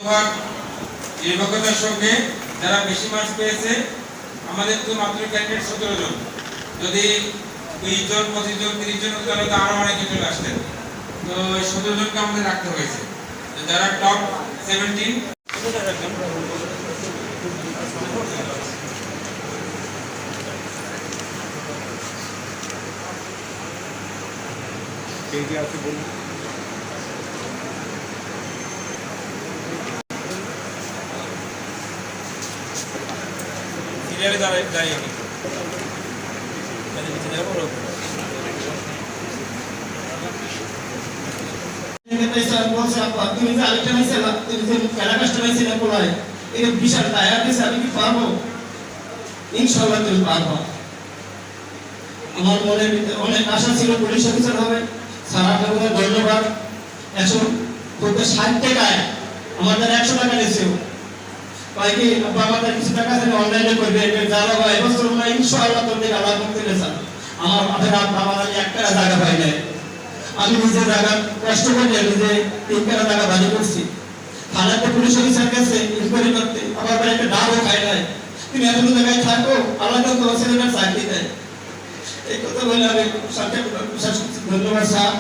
নির্ভরতার সঙ্গে যারা বেশি মার্কস পেয়েছে আমাদের তো মাত্র ক্যান্ডিডেট 17 জন, যদি 20 জন 25 জন 30 জন তাহলে তো আরো অনেকে চলে আসতেন। তো 17 জনকে আমাদের রাখতে হয়েছে। যারা টপ 17 আছে বলুন। সিরিয়ালে দাঁড়িয়ে আমি তুমি যে আরেকটা নিয়েছে তুমি যে খেলা কাস্টমাইজ ছিল বলায় এটা বিশাল টায়ার দিছে, আমি কি পারবো? ইনশাআল্লাহ তুমি পারবা। আমার মনে অনেক আশা ছিল পুলিশ অফিসার হবে। স্যার আপনাকে ধন্যবাদ। 160 টাকায় আমাদের 100 টাকা নিয়েছে। কয় কি আমাদের কিছু টাকা আছে অনলাইনে করবে, যারা ভাই এবছর আমরা ইনশাআল্লাহ তোমাদের আলাদা করতে চাই। আমার আমাদের আমার একটা জায়গা পাই নাই, আমি নিজে জায়গা কষ্ট করে নিজে 3 টাকা বাড়ি করছি। থানাতে পুলিশ অফিসার কাছে ইনকোয়ারি করতে আবার একটা ডাবও খাই নাই। তুমি এত জায়গায় থাকো, আলাদা তো ছেলেমেয়ের চাকরি দেয়। এই কথা বলে আমি সরকার ধন্যবাদ স্যার।